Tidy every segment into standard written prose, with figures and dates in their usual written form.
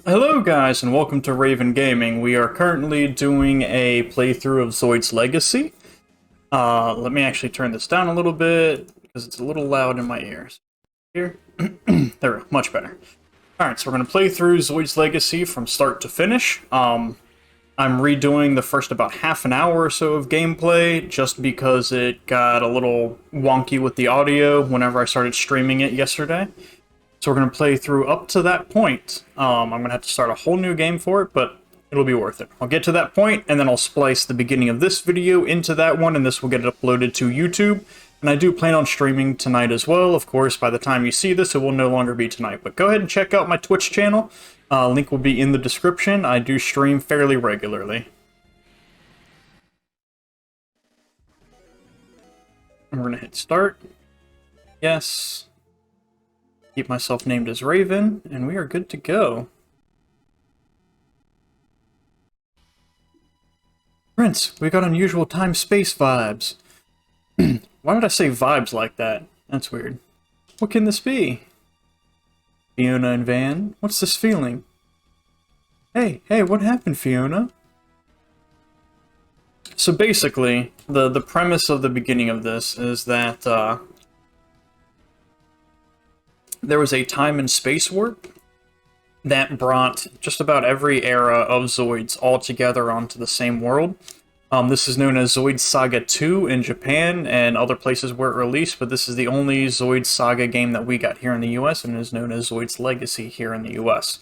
Hello guys and welcome to Raven Gaming. We are currently doing a playthrough of Zoids Legacy. Let me actually turn this down a little bit because it's a little loud in my ears. Here. There we go, much better. Alright, so we're going to play through Zoids Legacy from start to finish. I'm redoing the first about half an hour or so of gameplay just because it got a little wonky with the audio whenever I started streaming it yesterday. So we're going to play through up to that point. I'm going to have to start a whole new game for it, but it'll be worth it. I'll get to that point, and then I'll splice the beginning of this video into that one, and this will get uploaded to YouTube. And I do plan on streaming tonight as well. Of course, by the time you see this, it will no longer be tonight. But go ahead and check out my Twitch channel. Link will be in the description. I do stream fairly regularly. And we're going to hit start. Yes. Keep myself named as Raven, and we are good to go. Prince, we got unusual time-space vibes. Why would I say vibes like that? That's weird. What can this be? Fiona and Van, what's this feeling? Hey, what happened, Fiona? So basically, the premise of the beginning of this is that, there was a time and space warp that brought just about every era of Zoids all together onto the same world. This is known as Zoids Saga 2 in Japan and other places where it released, but this is the only Zoids Saga game that we got here in the US and is known as Zoids Legacy here in the US.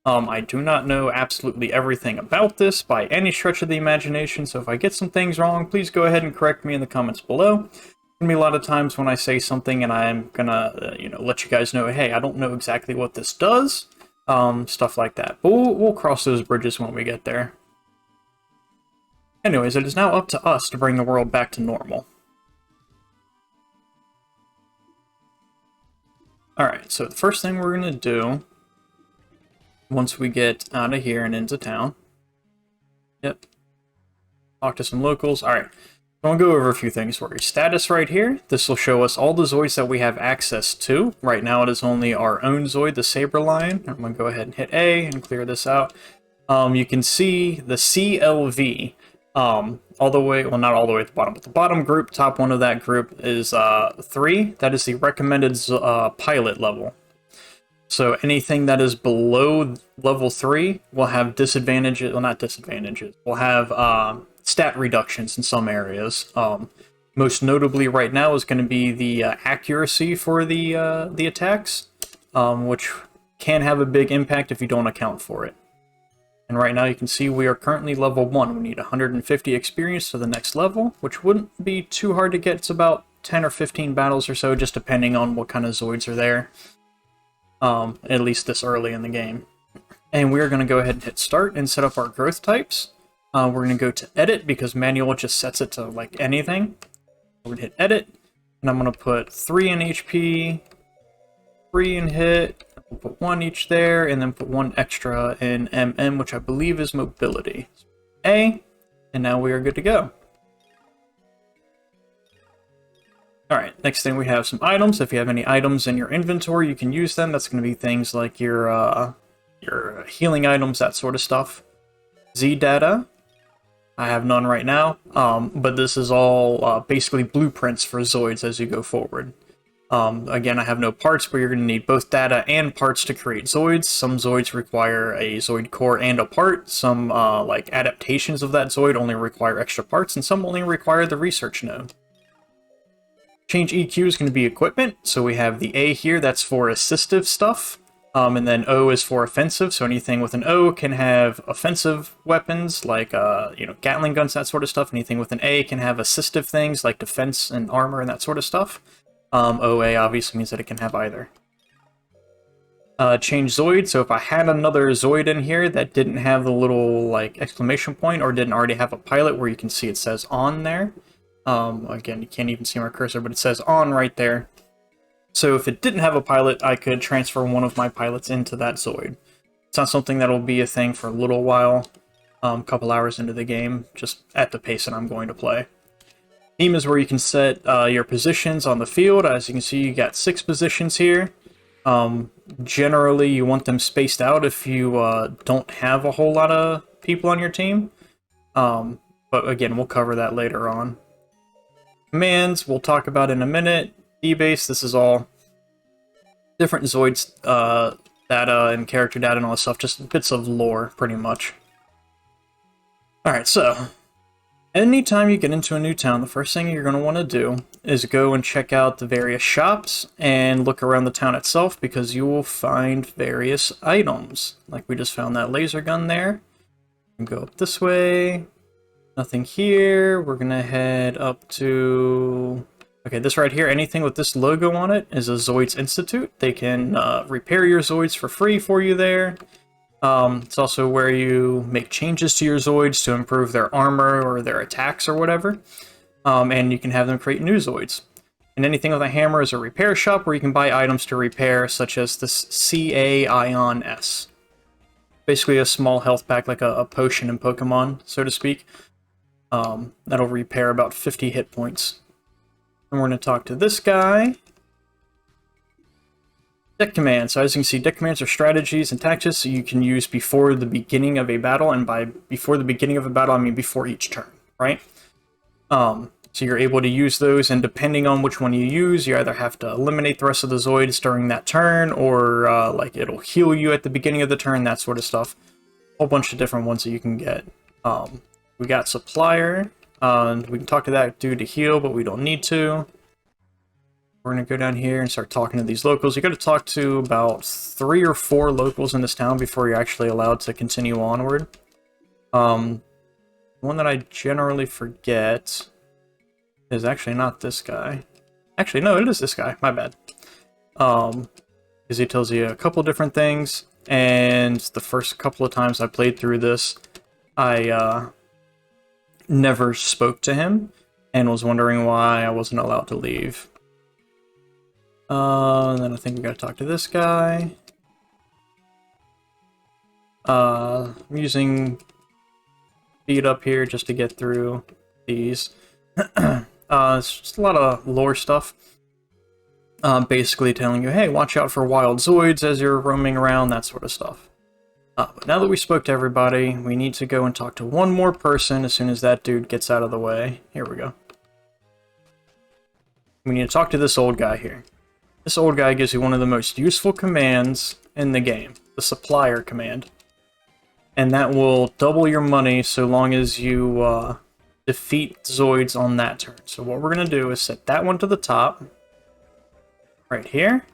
I do not know absolutely everything about this by any stretch of the imagination, so if I get some things wrong, please go ahead and correct me in the comments below. Gonna be a lot of times when I say something and I'm gonna, let you guys know, hey, I don't know exactly what this does, stuff like that. But we'll cross those bridges when we get there. Anyways, it is now up to us to bring the world back to normal. Alright, so the first thing we're gonna do, once we get out of here and into town, yep, talk to some locals. Alright. I'll go over a few things for you. Status right here. This will show us all the Zoids that we have access to. Right now it is only our own Zoid, the Saber Lion. I'm going to go ahead and hit A and clear this out. You can see the CLV all the way, well, not all the way at the bottom, but the bottom group, top one of that group is 3. That is the recommended pilot level. So anything that is below level 3 will have disadvantages, well, not disadvantages, will have stat reductions in some areas. Most notably right now is going to be the accuracy for the attacks, which can have a big impact if you don't account for it. And right now you can see we are currently level 1. We need 150 experience to the next level, which wouldn't be too hard to get. It's about 10 or 15 battles or so, just depending on what kind of Zoids are there, at least this early in the game. And we are going to go ahead and hit start and set up our growth types. We're going to go to edit because manual just sets it to like anything. We're going to hit edit, and I'm going to put 3 in HP, 3 in hit, we'll put 1 each there, and then put 1 extra in MM, which I believe is mobility. A, and now we are good to go. Alright, next thing we have some items. If you have any items in your inventory, you can use them. That's going to be things like your healing items, that sort of stuff. Z data. I have none right now, but this is all basically blueprints for Zoids as you go forward. Again, I have no parts, but you're going to need both data and parts to create Zoids. Some Zoids require a Zoid core and a part. Some like adaptations of that Zoid only require extra parts, and some only require the research node. Change EQ is going to be equipment, so we have the A here, that's for assistive stuff. And then O is for offensive, so anything with an O can have offensive weapons, like, Gatling guns, that sort of stuff. Anything with an A can have assistive things, like defense and armor and that sort of stuff. OA obviously means that it can have either. Change Zoid, so if I had another Zoid in here that didn't have the little, like, exclamation point, or didn't already have a pilot where you can see it says on there. Again, you can't even see my cursor, but it says on right there. So if it didn't have a pilot, I could transfer one of my pilots into that Zoid. It's not something that'll be a thing for a little while, a couple hours into the game, just at the pace that I'm going to play. Team is where you can set your positions on the field. As you can see, you got 6 positions here. generally you want them spaced out if you don't have a whole lot of people on your team. But again, we'll cover that later on. Commands, we'll talk about in a minute. D-base, this is all different Zoids data and character data and all this stuff, just bits of lore, pretty much. Alright, so, anytime you get into a new town, the first thing you're going to want to do is go and check out the various shops and look around the town itself, because you will find various items. Like we just found that laser gun there. Go up this way. Nothing here. We're going to head up to... Okay, this right here, anything with this logo on it is a Zoids Institute. They can repair your Zoids for free for you there. It's also where you make changes to your Zoids to improve their armor or their attacks or whatever. And you can have them create new Zoids. And anything with a hammer is a repair shop where you can buy items to repair, such as this CA Ion S. Basically a small health pack, like a potion in Pokemon, so to speak. That'll repair about 50 hit points. And we're going to talk to this guy. Deck commands. So as you can see, deck commands are strategies and tactics you can use before the beginning of a battle. And by before the beginning of a battle, I mean before each turn, right? So you're able to use those, and depending on which one you use, you either have to eliminate the rest of the Zoids during that turn, or like it'll heal you at the beginning of the turn, that sort of stuff. A whole bunch of different ones that you can get. We got Supplier. We can talk to that dude to heal, but we don't need to. We're going to go down here and start talking to these locals. You got to talk to about 3 or 4 locals in this town before you're actually allowed to continue onward. One that I generally forget is actually not this guy. Actually, no, it is this guy. My bad. Because he tells you a couple different things, and the first couple of times I played through this, I never spoke to him and was wondering why I wasn't allowed to leave. And then I think we gotta talk to this guy. I'm using speed up here just to get through these. It's just a lot of lore stuff. Basically telling you, hey, watch out for wild Zoids as you're roaming around, that sort of stuff. But now that we spoke to everybody, we need to go and talk to one more person as soon as that dude gets out of the way. Here we go. We need to talk to this old guy here. This old guy gives you one of the most useful commands in the game, the Supplier command. And that will double your money so long as you defeat Zoids on that turn. So what we're going to do is set that one to the top, right here,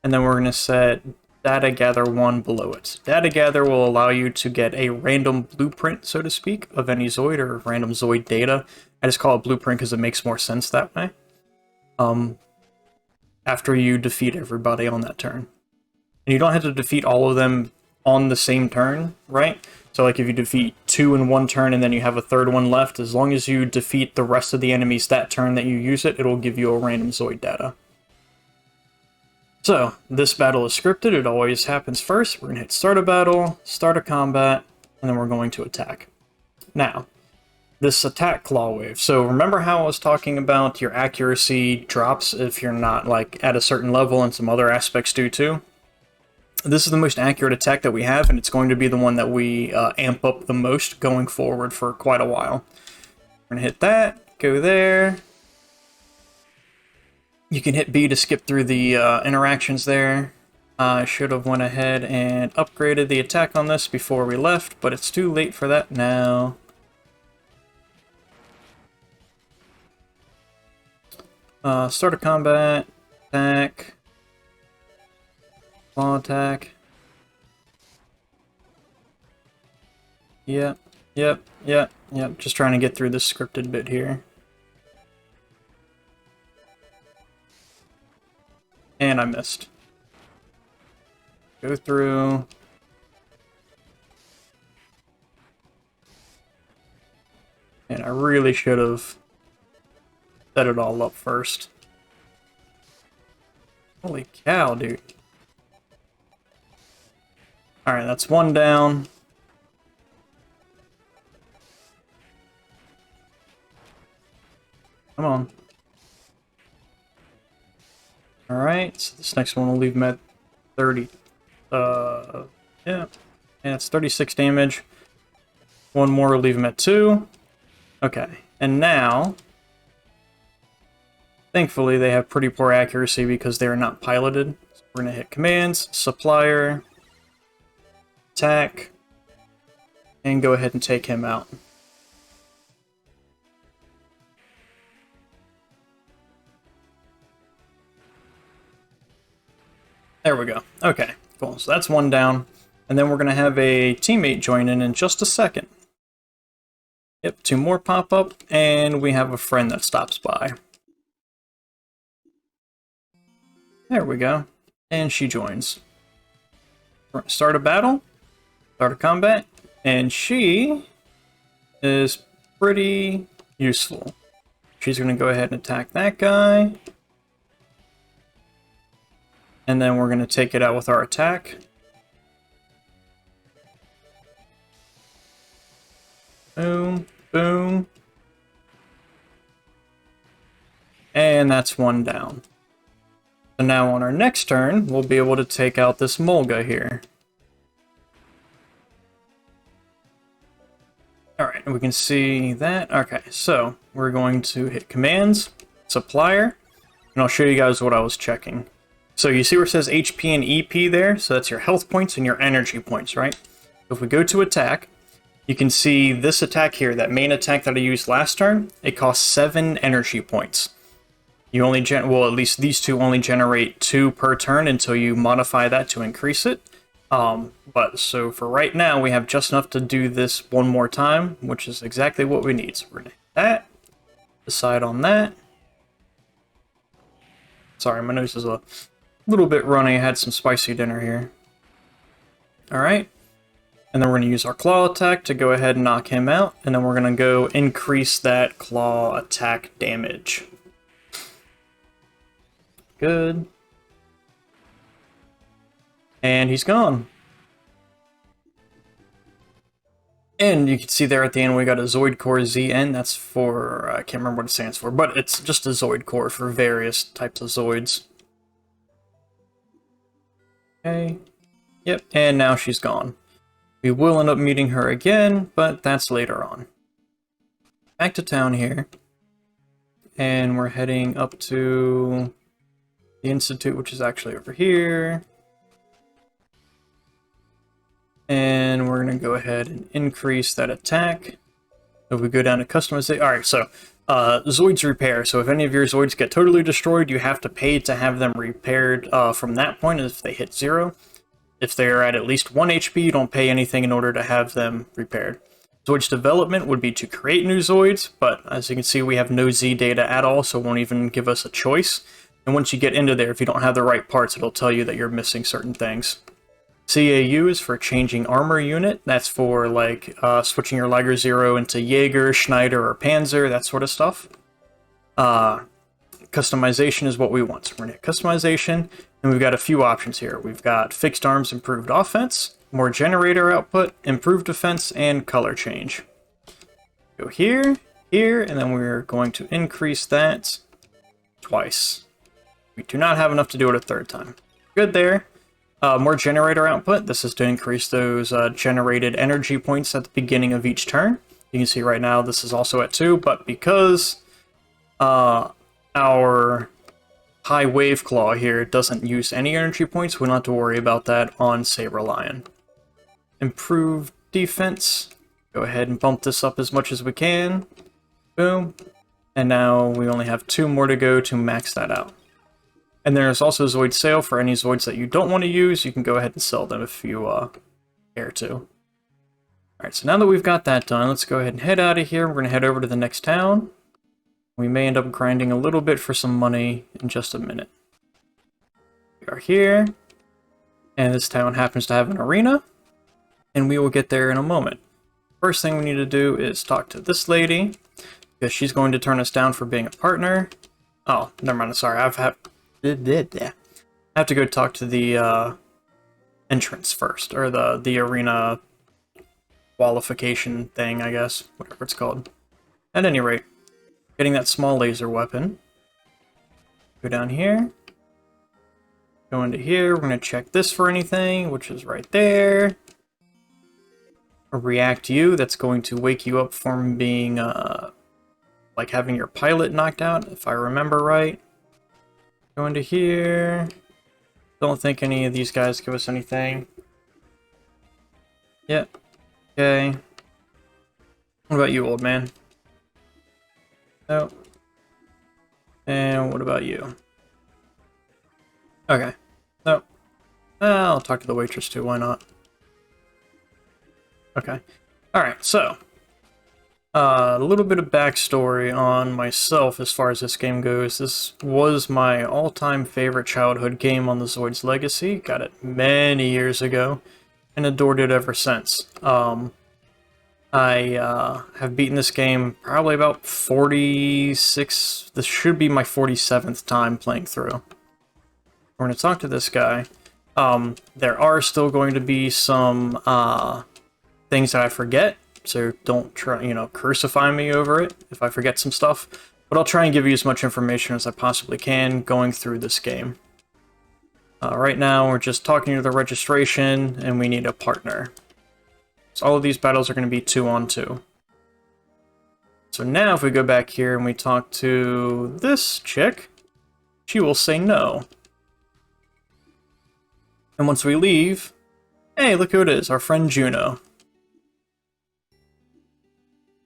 and then we're going to set Data Gather 1 below it. Data Gather will allow you to get a random blueprint, so to speak, of any Zoid, or random Zoid data. I just call it blueprint because it makes more sense that way. After you defeat everybody on that turn. And you don't have to defeat all of them on the same turn, right? So like if you defeat 2 in one turn and then you have a third one left, as long as you defeat the rest of the enemies that turn that you use it, it'll give you a random Zoid data. So, this battle is scripted, it always happens first. We're going to hit start a battle, start a combat, and then we're going to attack. Now, this attack claw wave. So remember how I was talking about your accuracy drops if you're not like at a certain level, and some other aspects do too? This is the most accurate attack that we have, and it's going to be the one that we amp up the most going forward for quite a while. We're going to hit that, go there. You can hit B to skip through the interactions there. I should have went ahead and upgraded the attack on this before we left, but it's too late for that now. Start a combat, attack, claw attack. Yep. Just trying to get through this scripted bit here. And I missed. Go through. And I really should have set it all up first. Holy cow, dude. Alright, that's one down. Come on. Alright, so this next one will leave him at 30. Yeah. Yeah, it's 36 damage. One more, leave him at 2. Okay, and now, thankfully, they have pretty poor accuracy because they are not piloted. So we're going to hit commands, supplier, attack, and go ahead and take him out. There we go. Okay, cool. So that's one down. And then we're going to have a teammate join in just a second. Yep, 2 more pop up, and we have a friend that stops by. There we go. And she joins. Start a battle, start a combat, and she is pretty useful. She's going to go ahead and attack that guy. And then we're going to take it out with our attack. Boom, boom. And that's one down. So now on our next turn, we'll be able to take out this Mulga here. Alright, we can see that. Okay, so we're going to hit commands, supplier, and I'll show you guys what I was checking. So you see where it says HP and EP there? So that's your health points and your energy points, right? So if we go to attack, you can see this attack here, that main attack that I used last turn, it costs 7 energy points. You only well, at least these two only generate 2 per turn until you modify that to increase it. But so for right now, we have just enough to do this one more time, which is exactly what we need. So we're gonna hit that, decide on that. Sorry, my nose is a little bit runny. I had some spicy dinner here. Alright. And then we're going to use our claw attack to go ahead and knock him out. And then we're going to go increase that claw attack damage. Good. And he's gone. And you can see there at the end we got a Zoid Core ZN. That's for, I can't remember what it stands for, but it's just a Zoid Core for various types of Zoids. Okay. Yep, and now she's gone. We will end up meeting her again, but that's later on. Back to town here. And we're heading up to the Institute, which is actually over here. And we're going to go ahead and increase that attack. If we go down to customization. Alright, so Zoids repair. So if any of your Zoids get totally destroyed, you have to pay to have them repaired from that point if they hit 0. If they're at least 1 HP, you don't pay anything in order to have them repaired. Zoids development would be to create new Zoids, but as you can see, we have no Z data at all, so it won't even give us a choice. And once you get into there, if you don't have the right parts, it'll tell you that you're missing certain things. CAU is for changing armor unit. That's for, like, switching your Liger Zero into Jaeger, Schneider, or Panzer, that sort of stuff. Customization is what we want. So we're going to hit customization, and we've got a few options here. We've got fixed arms, improved offense, more generator output, improved defense, and color change. Go here, here, and then we're going to increase that twice. We do not have enough to do it a third time. Good there. More generator output. This is to increase those generated energy points at the beginning of each turn. You can see right now this is also at 2, but because our High Wave Claw here doesn't use any energy points, we don't have to worry about that on Saber Lion. Improved defense. Go ahead and bump this up as much as we can. Boom. And now we only have 2 more to go to max that out. And there's also Zoid sale for any Zoids that you don't want to use. You can go ahead and sell them if you care to. Alright, so now that we've got that done, let's go ahead and head out of here. We're going to head over to the next town. We may end up grinding a little bit for some money in just a minute. We are here. And this town happens to have an arena. And we will get there in a moment. First thing we need to do is talk to this lady. Because she's going to turn us down for being a partner. Oh, never mind. Sorry, I have to go talk to the entrance first. Or the arena qualification thing, I guess. Whatever it's called. At any rate. Getting that small laser weapon. Go down here. Go into here, we're going to check this for anything, which is right there. A react U, that's going to wake you up from being, like having your pilot knocked out, if I remember right. Go into here. Don't think any of these guys give us anything. Yep. Okay. What about you, old man? Nope. And what about you? Okay. Nope. I'll talk to the waitress too, why not? Okay. Alright, so. A little bit of backstory on myself as far as this game goes. This was my all-time favorite childhood game on the Zoids Legacy. Got it many years ago, and adored it ever since. I have beaten this game probably about 46... This should be my 47th time playing through. We're going to talk to this guy. There are still going to be some things that I forget, so don't try, crucify me over it if I forget some stuff. But I'll try and give you as much information as I possibly can going through this game. Right now, we're just talking to the registration, and we need a partner. So all of these battles are going to be 2-on-2. So now if we go back here and we talk to this chick, she will say no. And once we leave, hey, look who it is, our friend Juno.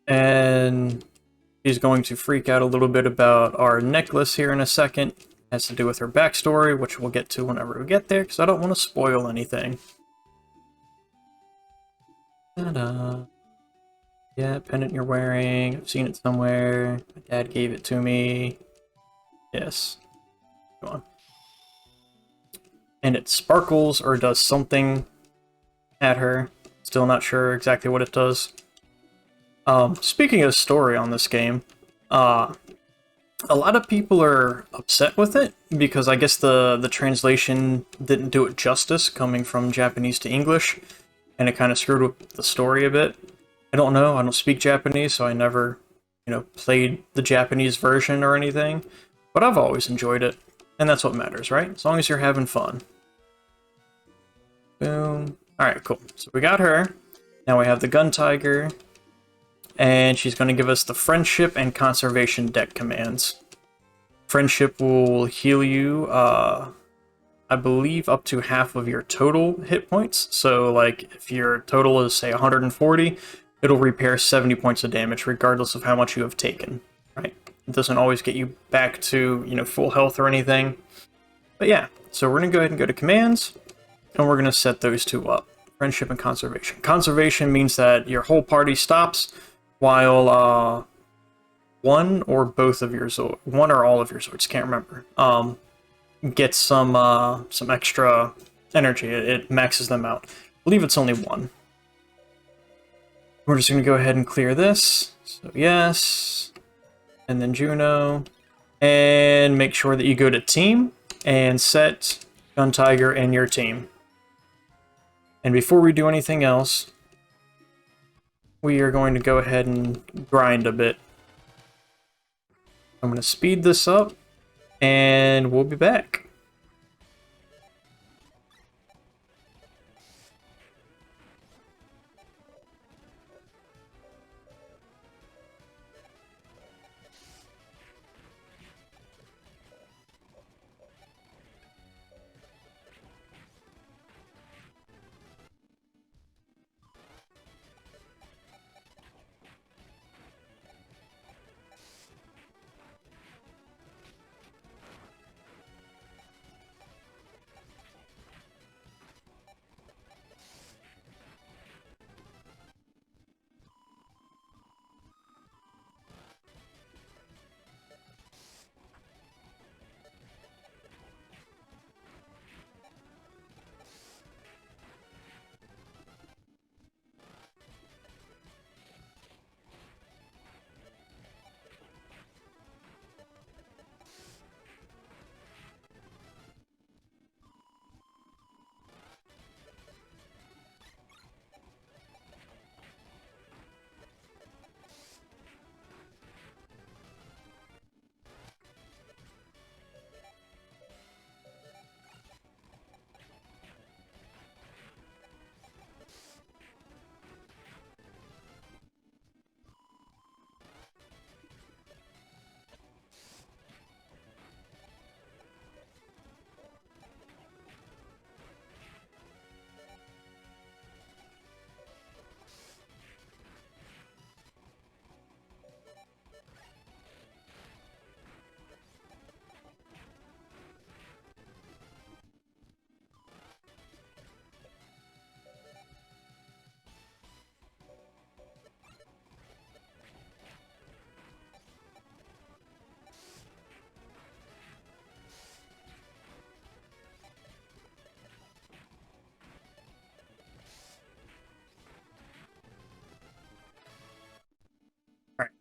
And she's going to freak out a little bit about our necklace here in a second. It has to do with her backstory, which we'll get to whenever we get there, because I don't want to spoil anything. Ta-da. Yeah, pendant you're wearing. I've seen it somewhere. My dad gave it to me. Yes. Go on. And it sparkles or does something at her. Still not sure exactly what it does. Speaking of story on this game, a lot of people are upset with it because I guess the translation didn't do it justice coming from Japanese to English, and it kind of screwed with the story a bit. I don't know, I don't speak Japanese, so I never, played the Japanese version or anything, but I've always enjoyed it, and that's what matters, right? As long as you're having fun. Boom. Alright, cool. So we got her. Now we have the Gun Tiger. And she's going to give us the Friendship and Conservation deck commands. Friendship will heal you, I believe, up to half of your total hit points. So, like, if your total is, say, 140, it'll repair 70 points of damage, regardless of how much you have taken, right? It doesn't always get you back to, full health or anything. But yeah, so we're going to go ahead and go to commands, and we're going to set those two up. Friendship and Conservation. Conservation means that your whole party stops, while one or both of your one or all of your Zoids, can't remember, gets some extra energy. It maxes them out. I believe it's only one. We're just going to go ahead and clear this. So yes, and then Juno, and make sure that you go to team and set Gun Tiger in your team. And before we do anything else, we are going to go ahead and grind a bit. I'm going to speed this up, and we'll be back.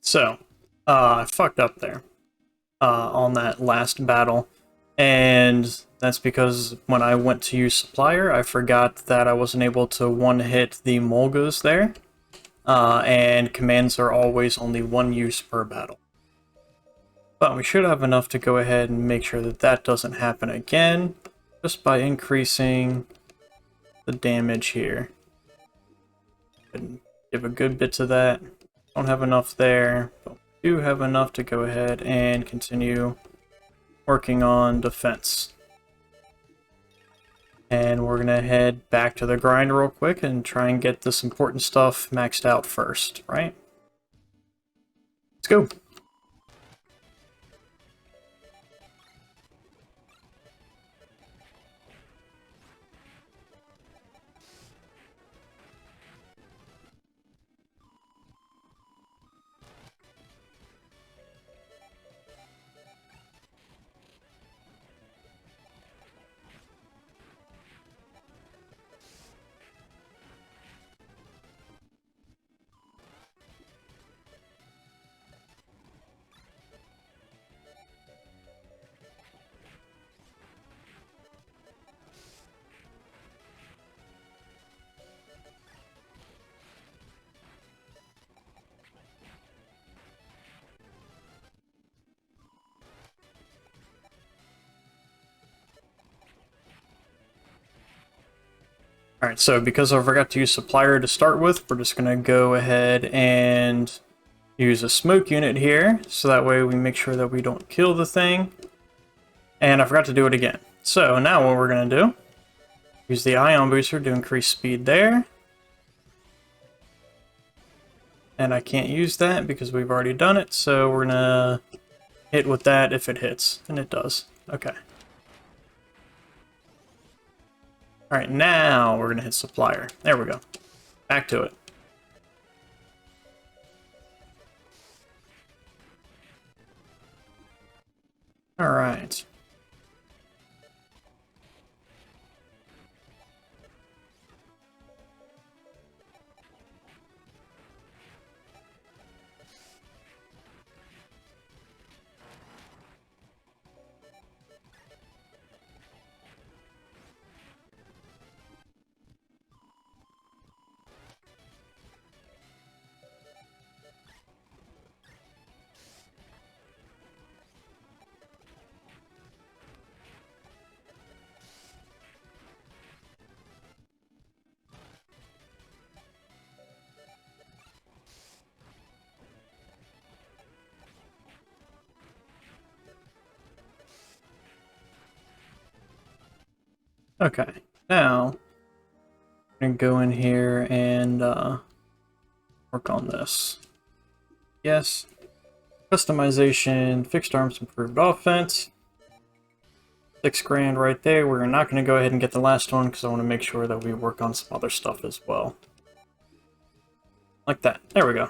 So, I fucked up there on that last battle. And that's because when I went to use Supplier, I forgot that I wasn't able to one-hit the Molgas there. And commands are always only one use per battle. But we should have enough to go ahead and make sure that that doesn't happen again, just by increasing the damage here. And give a good bit to that. Don't have enough there, but we do have enough to go ahead and continue working on defense. And we're gonna head back to the grind real quick and try and get this important stuff maxed out first, right? Let's go. Alright, so because I forgot to use Supplier to start with, we're just going to go ahead and use a smoke unit here, so that way we make sure that we don't kill the thing. And I forgot to do it again. So now what we're going to do, use the Ion Booster to increase speed there. And I can't use that because we've already done it, so we're going to hit with that if it hits. And it does. Okay. Alright, now we're going to hit Supplier. There we go. Back to it. Alright. Okay, now I'm going to go in here and work on this. Yes. Customization, fixed arms, improved offense. 6 grand right there. We're not going to go ahead and get the last one because I want to make sure that we work on some other stuff as well. Like that. There we go.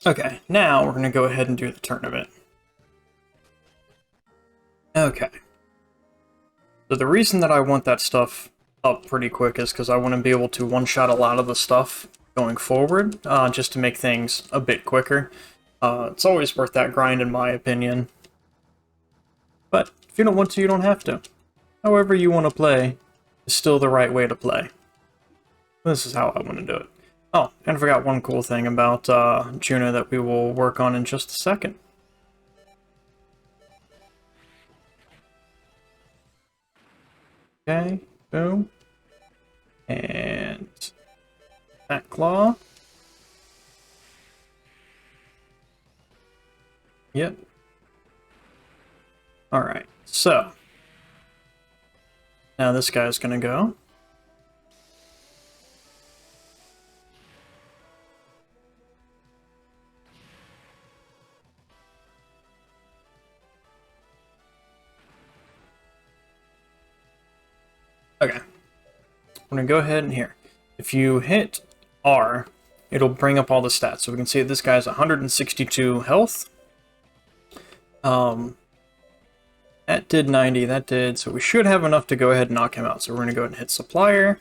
Okay, now we're going to go ahead and do the tournament. Okay. So the reason that I want that stuff up pretty quick is because I want to be able to one-shot a lot of the stuff going forward, just to make things a bit quicker. It's always worth that grind in my opinion. But if you don't want to, you don't have to. However you want to play is still the right way to play. This is how I want to do it. Oh, and I forgot one cool thing about Juno that we will work on in just a second. Okay, boom. And that claw. Yep. Alright, so now this guy's gonna go. Okay. I'm gonna go ahead and here. If you hit R, it'll bring up all the stats. So we can see this guy's 162 health. That did 90, that did, so we should have enough to go ahead and knock him out. So we're gonna go ahead and hit Supplier.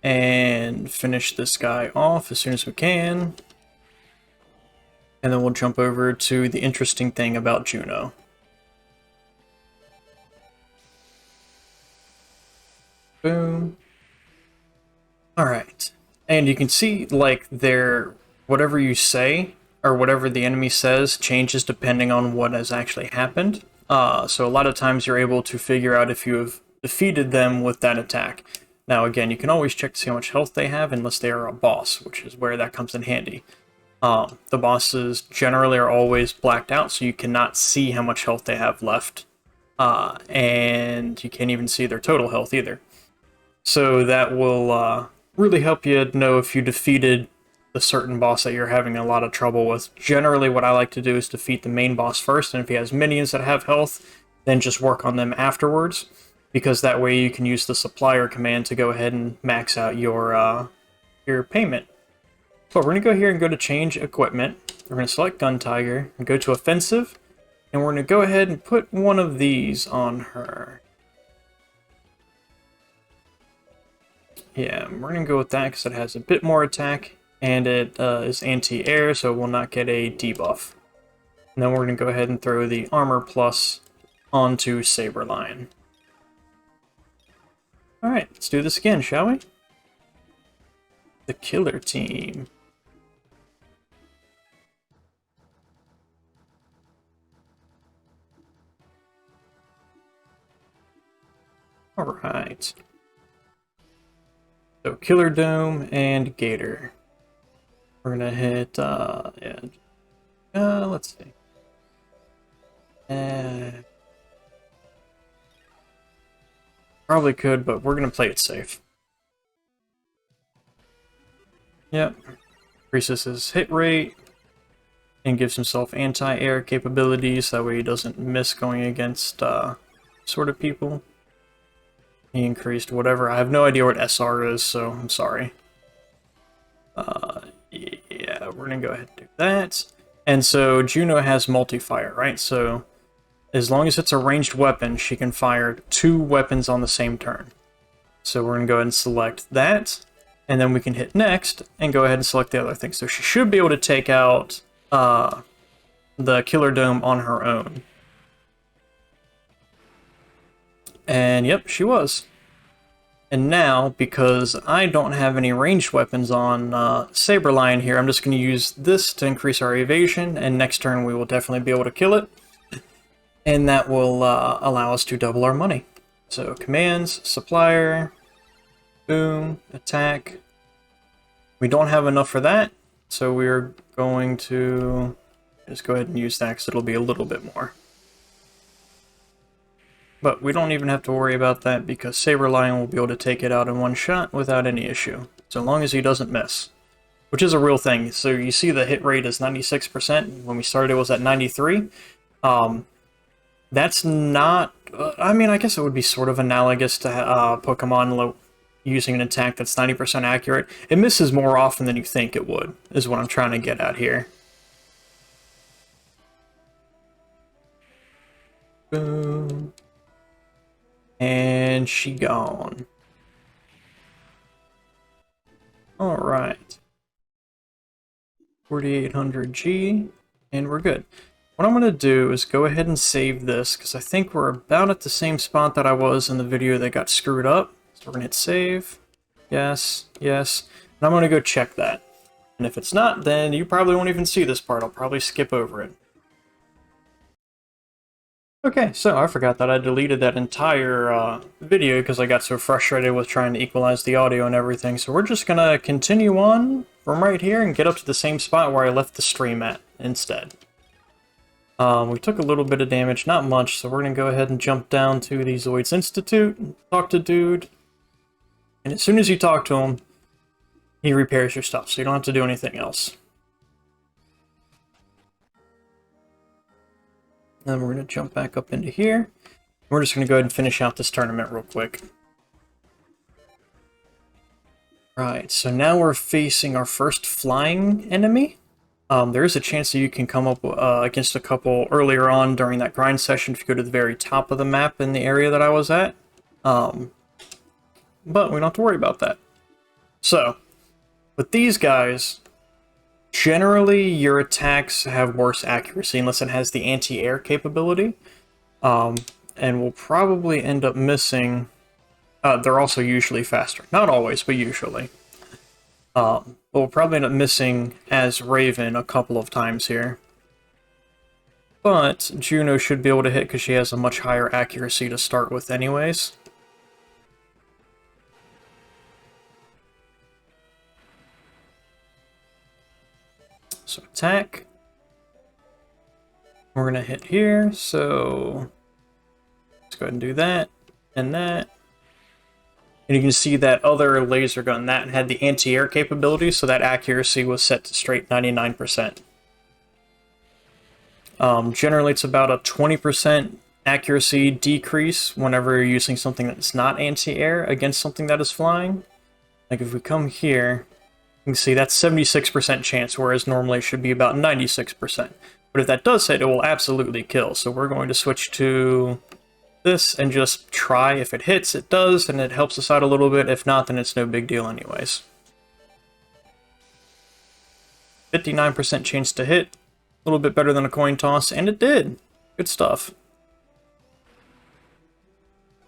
And finish this guy off as soon as we can. and then we'll jump over to the interesting thing about Juno. Boom. Alright. And you can see, like, whatever you say, or whatever the enemy says, changes depending on what has actually happened. So a lot of times you're able to figure out if you have defeated them with that attack. Now again, you can always check to see how much health they have unless they are a boss, which is where that comes in handy. The bosses generally are always blacked out, so you cannot see how much health they have left. And you can't even see their total health either. So that will really help you know if you defeated the certain boss that you're having a lot of trouble with. Generally, what I like to do is defeat the main boss first, and if he has minions that have health, then just work on them afterwards, because that way you can use the supplier command to go ahead and max out your payment. So we're going to go here and go to change equipment. We're going to select Gun Tiger and go to offensive, and we're going to go ahead and put one of these on her. Yeah, we're going to go with that because it has a bit more attack, and it is anti-air, so it will not get a debuff. And then we're going to go ahead and throw the Armor Plus onto Saberline. Alright, let's do this again, shall we? The Killer Team. Alright. So Killer Dome and Gator. We're gonna hit, let's see. Probably could, but we're gonna play it safe. Yep. Increases his hit rate and gives himself anti-air capabilities, that way he doesn't miss going against sort of people. He increased whatever. I have no idea what SR is, so I'm sorry. Yeah, we're gonna go ahead and do that. And so Juno has multi-fire, right? So as long as it's a ranged weapon, she can fire 2 weapons on the same turn. So we're gonna go ahead and select that, and then we can hit next and go ahead and select the other thing. So she should be able to take out the Killer Dome on her own. And yep, she was. And now, because I don't have any ranged weapons on Saberline here, I'm just going to use this to increase our evasion, and next turn we will definitely be able to kill it. And that will allow us to double our money. So, commands, supplier, boom, attack. We don't have enough for that, so we're going to just go ahead and use that because it'll be a little bit more. But we don't even have to worry about that because Saberline will be able to take it out in one shot without any issue, so long as he doesn't miss. Which is a real thing. So you see the hit rate is 96%. When we started it was at 93. That's not... I mean, I guess it would be sort of analogous to Pokemon using an attack that's 90% accurate. It misses more often than you think it would, is what I'm trying to get at here. Boom. And she gone. Alright. 4800G, and we're good. What I'm going to do is go ahead and save this, because I think we're about at the same spot that I was in the video that got screwed up. So we're going to hit save. Yes, yes. And I'm going to go check that. And if it's not, then you probably won't even see this part. I'll probably skip over it. Okay, so I forgot that I deleted that entire video because I got so frustrated with trying to equalize the audio and everything. So we're just going to continue on from right here and get up to the same spot where I left the stream at instead. We took a little bit of damage, not much, so we're going to go ahead and jump down to the Zoids Institute, talk to dude, and as soon as you talk to him, he repairs your stuff, so you don't have to do anything else. Then we're going to jump back up into here. We're just going to go ahead and finish out this tournament real quick. Right, so now we're facing our first flying enemy. There is a chance that you can come up against a couple earlier on during that grind session if you go to the very top of the map in the area that I was at. But we don't have to worry about that. So, with these guys, generally, your attacks have worse accuracy unless it has the anti-air capability. And we'll probably end up missing... they're also usually faster. Not always, but usually. But we'll probably end up missing as Raven a couple of times here. But Juno should be able to hit because she has a much higher accuracy to start with anyways. So attack. We're going to hit here, so let's go ahead and do that, and that. And you can see that other laser gun, that had the anti-air capability, so that accuracy was set to straight 99%. Generally, it's about a 20% accuracy decrease whenever you're using something that's not anti-air against something that is flying. Like if we come here, you can see that's 76% chance, whereas normally it should be about 96%. But if that does hit, it will absolutely kill. So we're going to switch to this and just try. If it hits, it does, and it helps us out a little bit. If not, then it's no big deal anyways. 59% chance to hit. A little bit better than a coin toss, and it did. Good stuff.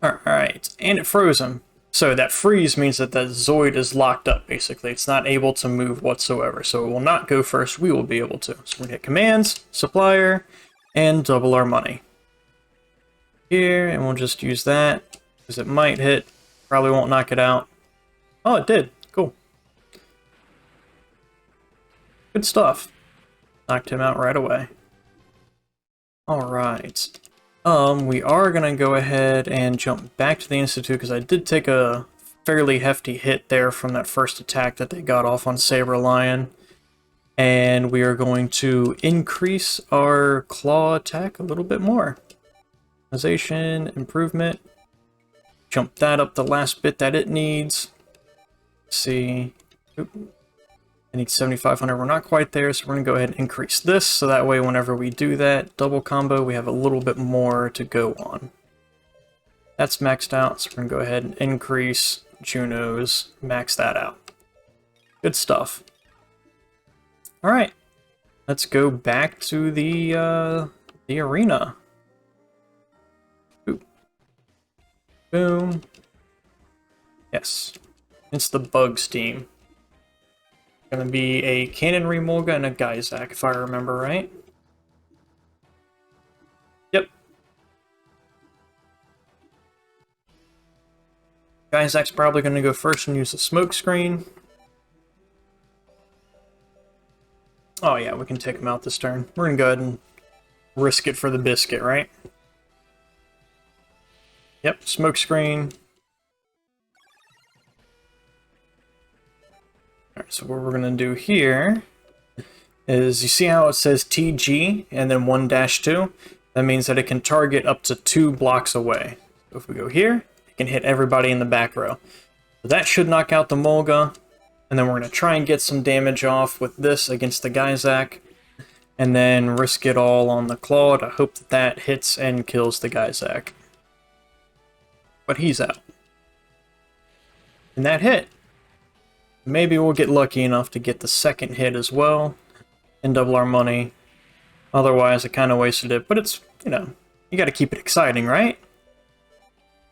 Alright, and it froze him. So that freeze means that the Zoid is locked up, basically. It's not able to move whatsoever, so it will not go first. We will be able to. So we're going to hit commands, supplier, and double our money. Here, and we'll just use that, because it might hit. Probably won't knock it out. Oh, it did. Cool. Good stuff. Knocked him out right away. Alright. We are going to go ahead and jump back to the Institute, because I did take a fairly hefty hit there from that first attack that they got off on Saber Lion. And we are going to increase our claw attack a little bit more. Optimization, improvement. Jump that up the last bit that it needs. Let's see. Oop. I need 7,500. We're not quite there, so we're going to go ahead and increase this, so that way whenever we do that double combo, we have a little bit more to go on. That's maxed out, so we're going to go ahead and increase Juno's, max that out. Good stuff. Alright, let's go back to the arena. Ooh. Boom. Yes, it's the Bugs team. Gonna be a Cannon Remolga and a Geysack, if I remember right. Yep. Geysack's probably gonna go first and use the smoke screen. Oh yeah, we can take him out this turn. We're gonna go ahead and risk it for the biscuit, right? Yep, smoke screen. Alright, so what we're going to do here is, you see how it says TG and then 1-2? That means that it can target up to 2 blocks away. So if we go here, it can hit everybody in the back row. So that should knock out the Molga, and then we're going to try and get some damage off with this against the Geysack, and then risk it all on the Claw to hope that that hits and kills the Geysack. But he's out. And that hit. Maybe we'll get lucky enough to get the second hit as well and double our money. Otherwise, I kind of wasted it, but it's, you know, you got to keep it exciting, right?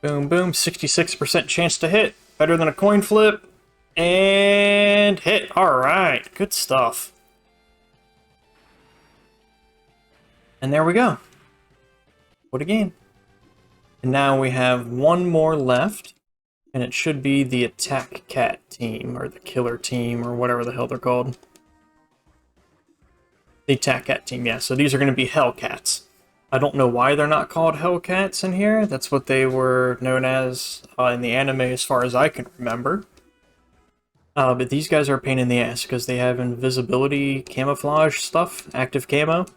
Boom, boom, 66% chance to hit. Better than a coin flip. And hit. Alright, good stuff. And there we go. What a game. And now we have one more left. And it should be the Attack Cat team, or the Killer team, or whatever the hell they're called. The Attack Cat team, yeah. So these are going to be Hellcats. I don't know why they're not called Hellcats in here. That's what they were known as in the anime as far as I can remember. But these guys are a pain in the ass, because they have invisibility camouflage stuff, active camo.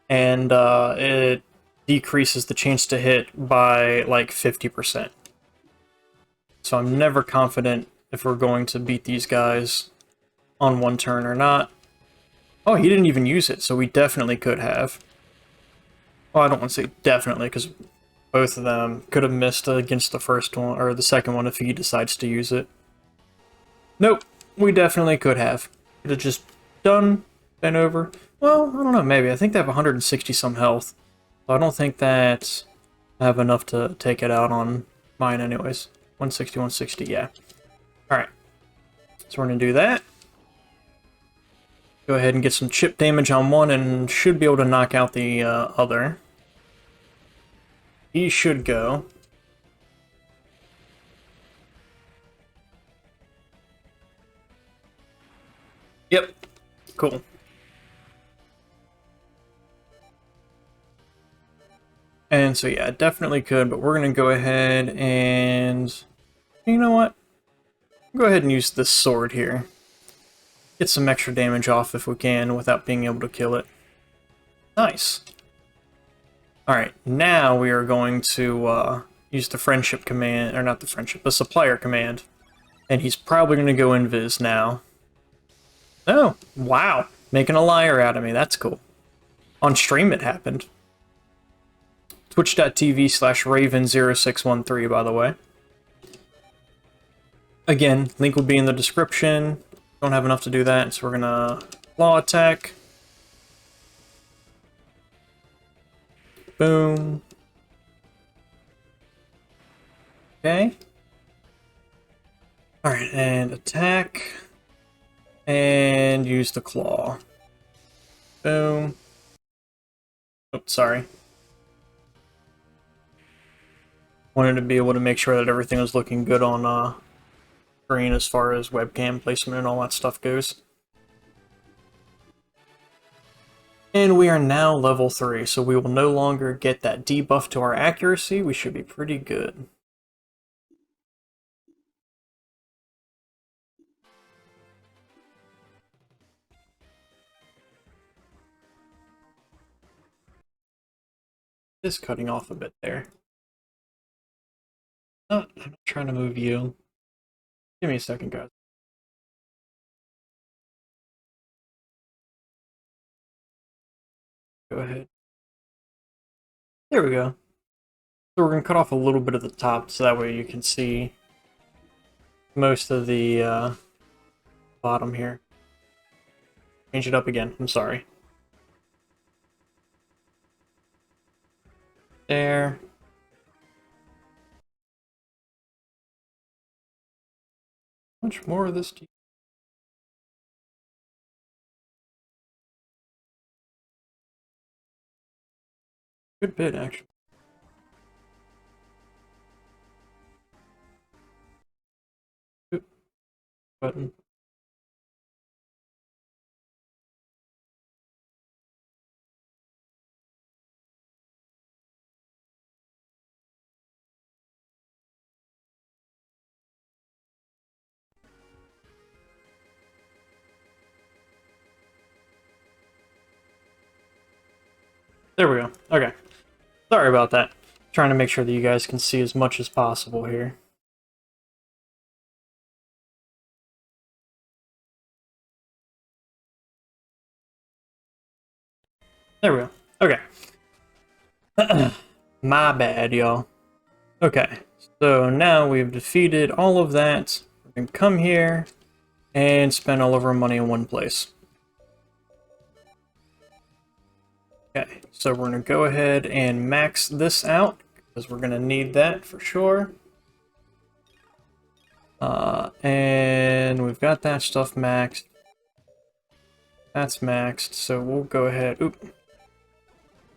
And it decreases the chance to hit by like 50%. So I'm never confident if we're going to beat these guys on one turn or not. Oh, he didn't even use it, so we definitely could have. Well, I don't want to say definitely, because both of them could have missed against the first one, or the second one if he decides to use it. Nope, we definitely could have. Could have just done been over. Well, I don't know, maybe. I think they have 160 some health. So I don't think that I have enough to take it out on mine anyways. 160, 160, yeah. Alright. So we're going to do that. Go ahead and get some chip damage on one and should be able to knock out the other. He should go. Yep. Cool. And so yeah, definitely could, but we're going to go ahead and... You know what? Go ahead and use this sword here. Get some extra damage off if we can without being able to kill it. Nice. Alright, now we are going to use the friendship command, or not the friendship, the supplier command. And he's probably going to go invis now. Oh, wow. Making a liar out of me, that's cool. On stream it happened. Twitch.tv/Raven0613, by the way. Again, link will be in the description. Don't have enough to do that, so we're gonna claw attack. Boom. Okay. Alright, and attack. And use the claw. Boom. Oops, sorry. Wanted to be able to make sure that everything was looking good on screen as far as webcam placement and all that stuff goes. And we are now level 3, so we will no longer get that debuff to our accuracy. We should be pretty good. Just cutting off a bit there. Oh, I'm not trying to move you. Give me a second, guys. Go ahead. There we go. So we're going to cut off a little bit of the top so that way you can see most of the bottom here. Change it up again. I'm sorry. There. How much more of this do you... Good bit, actually. Oop. Button. There we go. Okay. Sorry about that. Trying to make sure that you guys can see as much as possible here. There we go. Okay. My bad, y'all. Okay. So now we've defeated all of that. We can come here and spend all of our money in one place. Okay, so we're going to go ahead and max this out, because we're going to need that for sure. And we've got that stuff maxed. That's maxed, so we'll go ahead... Oop.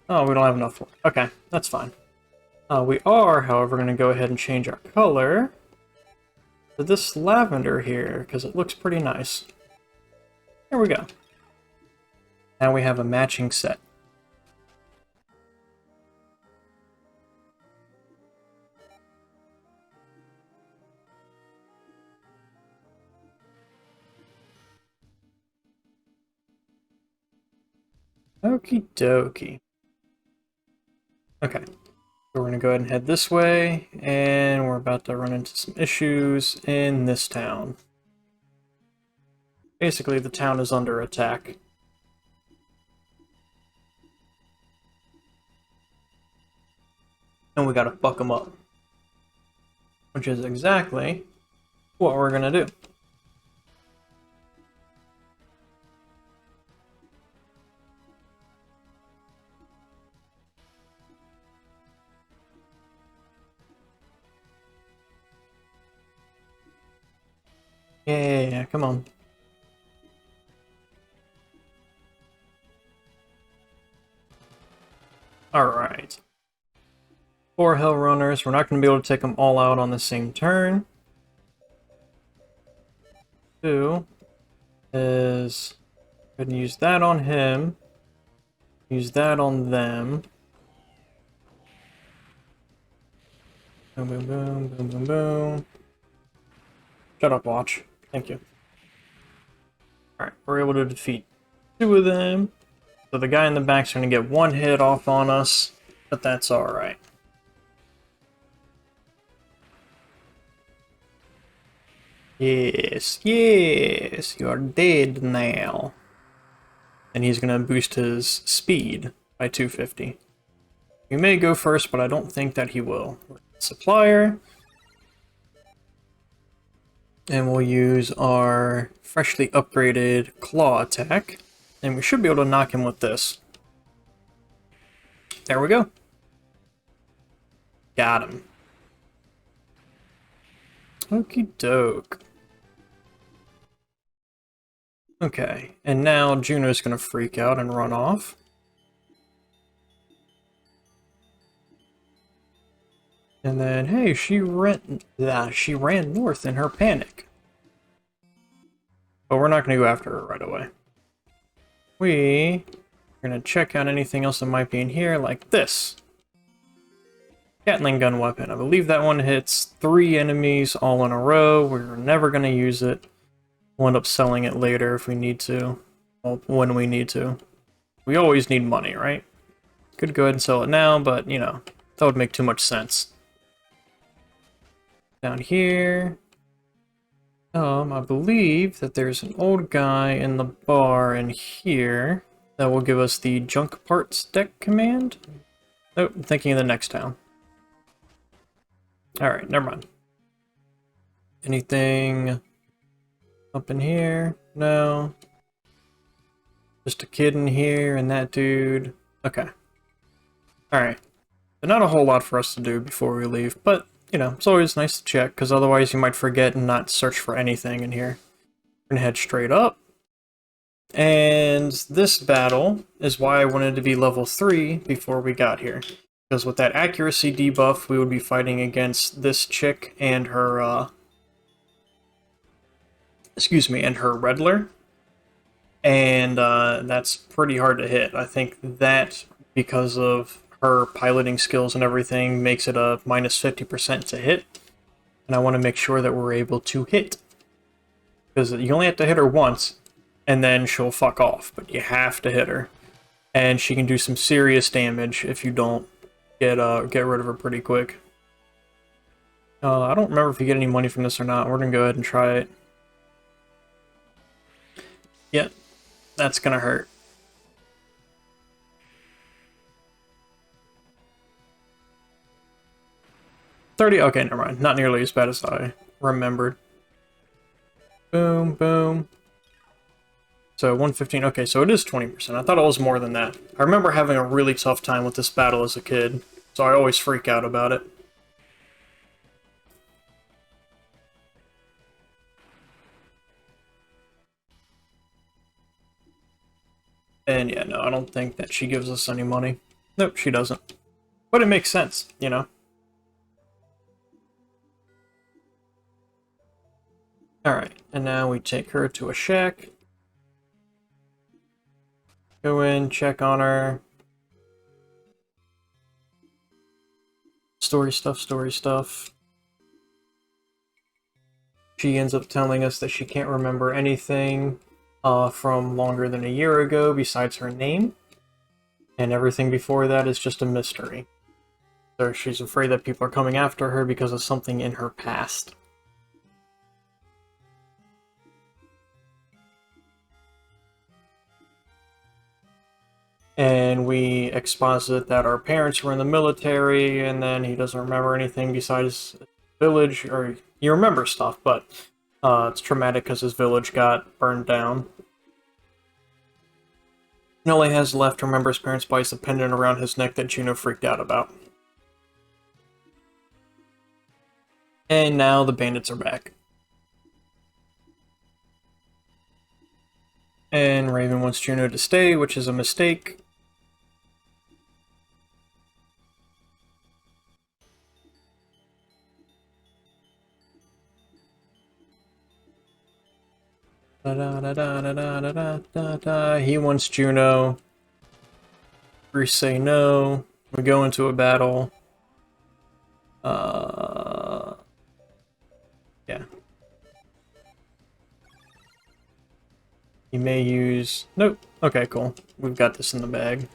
Oh, we don't have enough for it. Okay, that's fine. We are, however, going to go ahead and change our color to this lavender here, because it looks pretty nice. There we go. Now we have a matching set. Okie dokie. Okay, so we're going to go ahead and head this way, and we're about to run into some issues in this town. Basically, the town is under attack. And we gotta fuck them up. Which is exactly what we're gonna do. Yeah, come on. Alright. 4 Hell Runners. We're not going to be able to take them all out on the same turn. 2 is... Go ahead and use that on him. Use that on them. Boom, boom, boom, boom, boom, boom. Shut up, Watch. Thank you. Alright, we're able to defeat 2 of them. So the guy in the back's going to get 1 hit off on us, but that's alright. Yes, yes, you're dead now. And he's going to boost his speed by 250. He may go first, but I don't think that he will. Supplier. And we'll use our freshly upgraded claw attack. And we should be able to knock him with this. There we go. Got him. Okie doke. Okay, and now Juno's gonna freak out and run off. And then, hey, she ran north in her panic. But we're not gonna go after her right away. We're gonna check out anything else that might be in here, like this. Gatling gun weapon. I believe that one hits 3 enemies all in a row. We're never gonna use it. We'll end up selling it later if we need to. Well, when we need to. We always need money, right? Could go ahead and sell it now, but, you know, that would make too much sense. Down here... I believe that there's an old guy in the bar in here that will give us the junk parts deck command. Oh, I'm thinking of the next town. Alright, never mind. Anything up in here? No. Just a kid in here and that dude. Okay. Alright. But not a whole lot for us to do before we leave, but, you know, it's always nice to check, because otherwise you might forget and not search for anything in here. We're gonna head straight up. And this battle is why I wanted to be level 3 before we got here. Because with that accuracy debuff, we would be fighting against this chick and her, and her Redler. And that's pretty hard to hit. I think that, because of her piloting skills and everything, makes it a minus 50% to hit. And I want to make sure that we're able to hit. Because you only have to hit her once, and then she'll fuck off. But you have to hit her. And she can do some serious damage if you don't get rid of her pretty quick. I don't remember if you get any money from this or not. We're going to go ahead and try it. Yep, that's going to hurt. $30, okay, never mind. Not nearly as bad as I remembered. Boom, boom. So 115, okay, so it is 20%. I thought it was more than that. I remember having a really tough time with this battle as a kid, so I always freak out about it. And yeah, no, I don't think that she gives us any money. Nope, she doesn't. But it makes sense, you know? Alright, and now we take her to a shack. Go in, check on her. Story stuff, story stuff. She ends up telling us that she can't remember anything from longer than a year ago besides her name. And everything before that is just a mystery. So she's afraid that people are coming after her because of something in her past. And we exposit that our parents were in the military, and then he doesn't remember anything besides village, or he remembers stuff, but it's traumatic because his village got burned down. And all he has left to remember his parents by is a pendant around his neck that Juno freaked out about. And now the bandits are back. And Raven wants Juno to stay, which is a mistake. He wants Juno. We say no. We go into a battle. Yeah. He may use... Nope. Okay, cool. We've got this in the bag.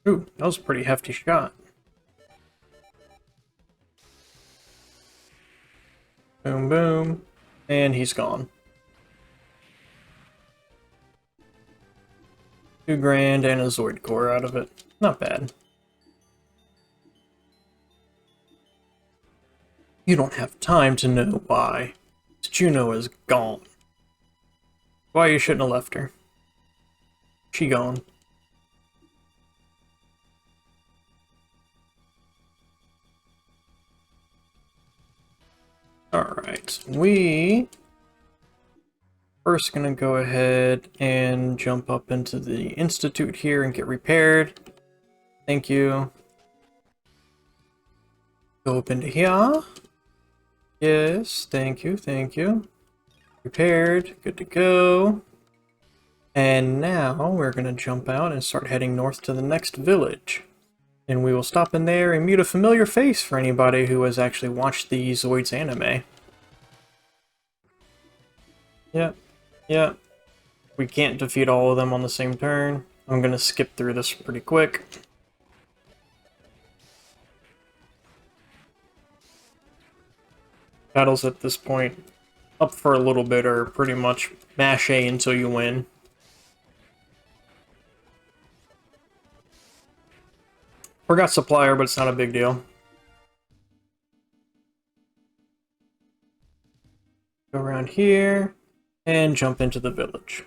Ooh, that was a pretty hefty shot. Boom, boom. And he's gone. 2 grand and a Zoid core out of it. Not bad. You don't have time to know why. Juno is gone. Why you shouldn't have left her. She gone. Alright, we first gonna go ahead and jump up into the Institute here and get repaired. Thank you. Go up into here. Yes, thank you, thank you. Repaired, good to go. And now we're gonna jump out and start heading north to the next village. And we will stop in there and meet a familiar face for anybody who has actually watched the Zoids anime. Yep, yep. We can't defeat all of them on the same turn. I'm gonna skip through this pretty quick. Battles at this point, up for a little bit, are pretty much mash A until you win. Forgot supplier, but it's not a big deal. Go around here, and jump into the village.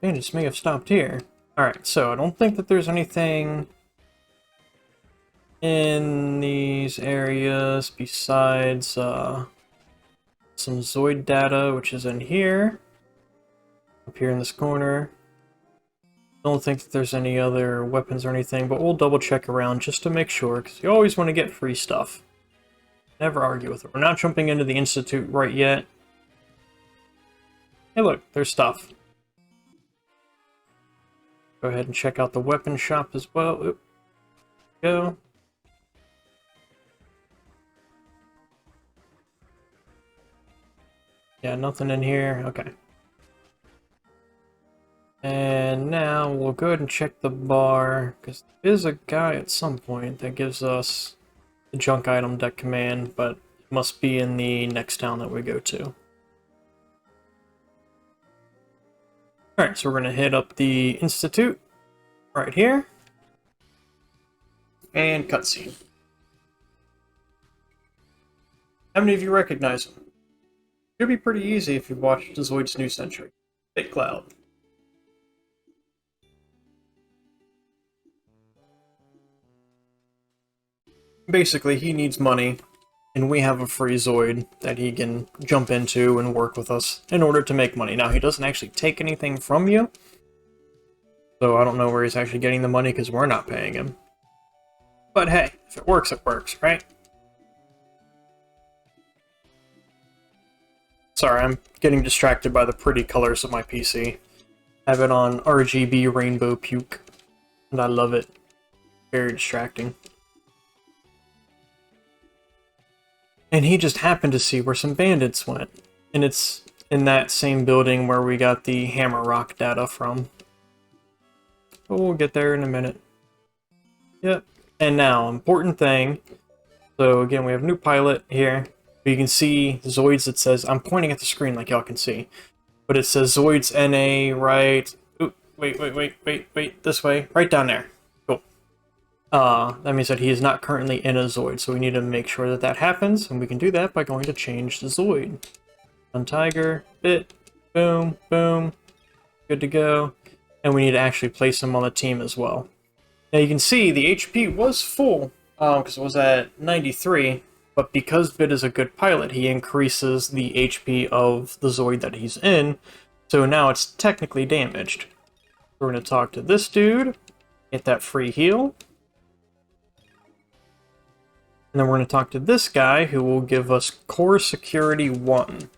Bandits may have stopped here. Alright, so I don't think that there's anything in these areas besides some Zoid data, which is in here. Up here in this corner. Don't think that there's any other weapons or anything, but we'll double check around just to make sure, because you always want to get free stuff. Never argue with it. We're not jumping into the Institute right yet. Hey look, there's stuff. Go ahead and check out the weapon shop as well. Oop. Go. Yeah, nothing in here. Okay. And now we'll go ahead and check the bar, because there is a guy at some point that gives us the junk item deck command, but it must be in the next town that we go to. Alright, so we're going to hit up the Institute right here. And cutscene. How many of you recognize him? Should be pretty easy if you've watched the Zoids New Century. Big Cloud. Basically, he needs money, and we have a free Zoid that he can jump into and work with us in order to make money. Now, he doesn't actually take anything from you, so I don't know where he's actually getting the money because we're not paying him. But hey, if it works, right? Sorry, I'm getting distracted by the pretty colors of my PC. I have it on RGB Rainbow Puke, and I love it. Very distracting. And he just happened to see where some bandits went. And it's in that same building where we got the Hammer Rock data from. But we'll get there in a minute. Yep. And now, important thing. So again, we have new pilot here. You can see Zoids, it says, I'm pointing at the screen like y'all can see. But it says Zoids NA right... Ooh, wait, this way. Right down there. That means that he is not currently in a Zoid, so we need to make sure that that happens, and we can do that by going to change the Zoid. Untiger, bit, boom, boom, good to go. And we need to actually place him on the team as well. Now you can see the HP was full, because it was at 93, But because Bit is a good pilot, he increases the HP of the Zoid that he's in, so now it's technically damaged. We're going to talk to this dude, get that free heal. And then we're going to talk to this guy, who will give us Core Security 1.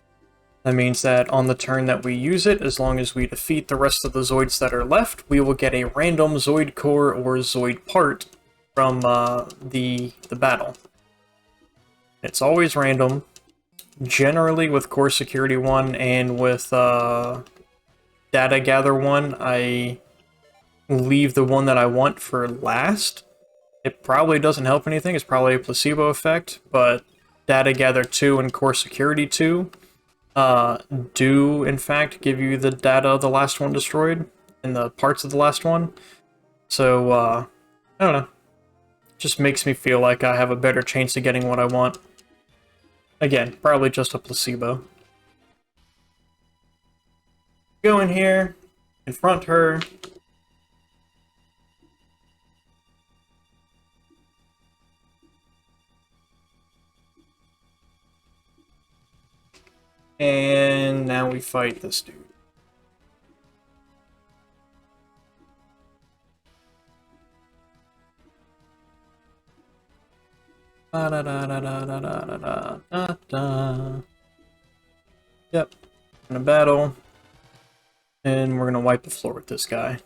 That means that on the turn that we use it, as long as we defeat the rest of the Zoids that are left, we will get a random Zoid core or Zoid part from the battle. It's always random. Generally with Core Security 1 and with Data Gather 1, I leave the one that I want for last. It probably doesn't help anything, it's probably a placebo effect, but Data Gather 2 and Core Security 2 do in fact give you the data of the last one destroyed and the parts of the last one. So, I don't know. Just makes me feel like I have a better chance of getting what I want. Again, probably just a placebo. Go in here, confront her. And now we fight this dude. Da da da da da da da da da da. Yep. Gonna battle. And we're gonna wipe the floor with this guy.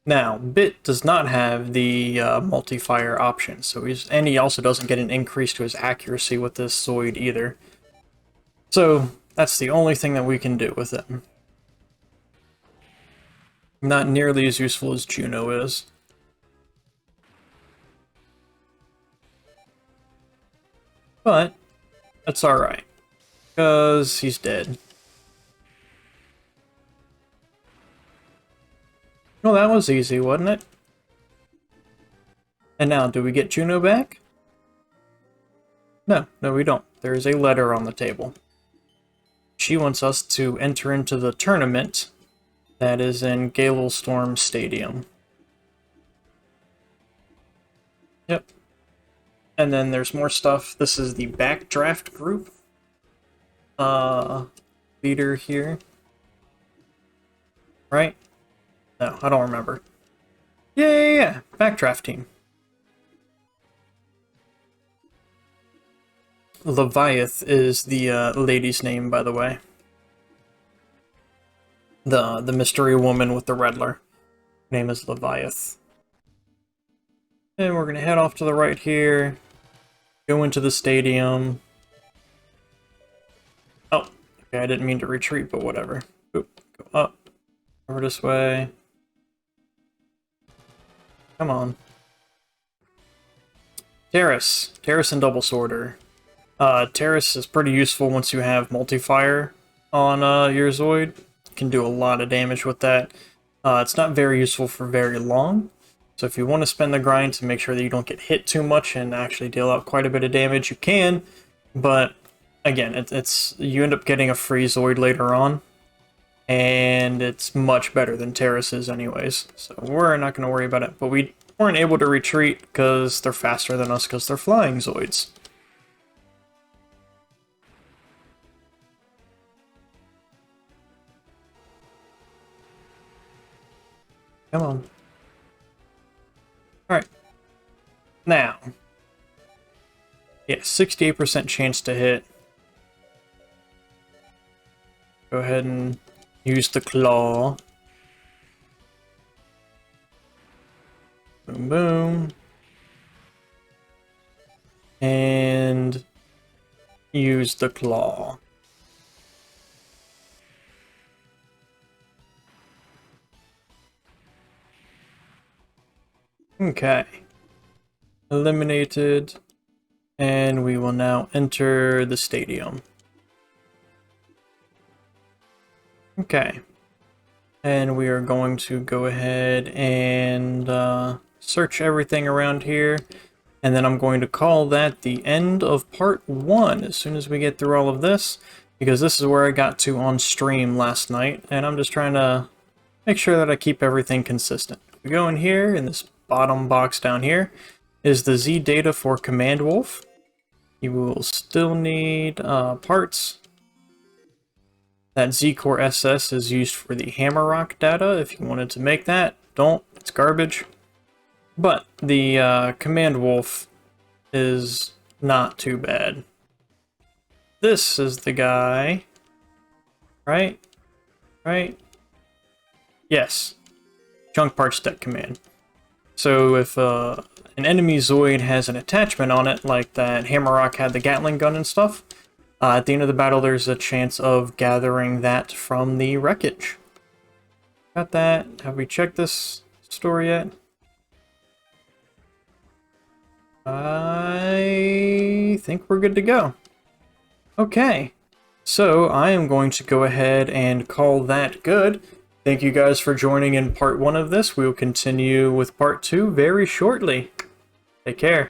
Now, Bit does not have the multi-fire option, so and he also doesn't get an increase to his accuracy with this Zoid either. So, that's the only thing that we can do with it. Not nearly as useful as Juno is. But, that's alright, because he's dead. Well, that was easy, wasn't it? And now, do we get Juno back? No, we don't. There is a letter on the table. She wants us to enter into the tournament that is in Galestorm Stadium. Yep. And then there's more stuff. This is the Backdraft group. Leader here. Right? No, I don't remember. Yeah. Backdraft team. Leviath is the lady's name, by the way. The mystery woman with the Redler. Her name is Leviath. And we're gonna head off to the right here. Go into the stadium. Oh, okay, I didn't mean to retreat, but whatever. Oop, go up. Over this way. Come on. Terrace. Terrace and Double Sworder. Terrace is pretty useful once you have multi-fire on your Zoid. You can do a lot of damage with that. It's not very useful for very long. So if you want to spend the grind to make sure that you don't get hit too much and actually deal out quite a bit of damage, you can. But again, it's you end up getting a free Zoid later on. And it's much better than Terrace is anyways. So we're not going to worry about it. But we weren't able to retreat because they're faster than us because they're flying Zoids. Come on. Alright. Now. Yeah, 68% chance to hit. Go ahead and use the claw. Boom, boom. And use the claw. Okay. Eliminated. And we will now enter the stadium. Okay. And we are going to go ahead and search everything around here. And then I'm going to call that the end of part 1 as soon as we get through all of this. Because this is where I got to on stream last night. And I'm just trying to make sure that I keep everything consistent. We go in here in this bottom box down here. is the Z data for Command Wolf. You will still need parts. That Z Core SS is used for the Hammerrock data. If you wanted to make that, don't. It's garbage. But the Command Wolf is not too bad. This is the guy. Right? Right? Yes. Chunk Parts Deck Command. So if an enemy Zoid has an attachment on it, like that Hammerrock had the Gatling gun and stuff, at the end of the battle there's a chance of gathering that from the wreckage. Got that. Have we checked this store yet? I think we're good to go. Okay. So I am going to go ahead and call that good. Thank you guys for joining in part 1 of this. We will continue with part 2 very shortly. Take care.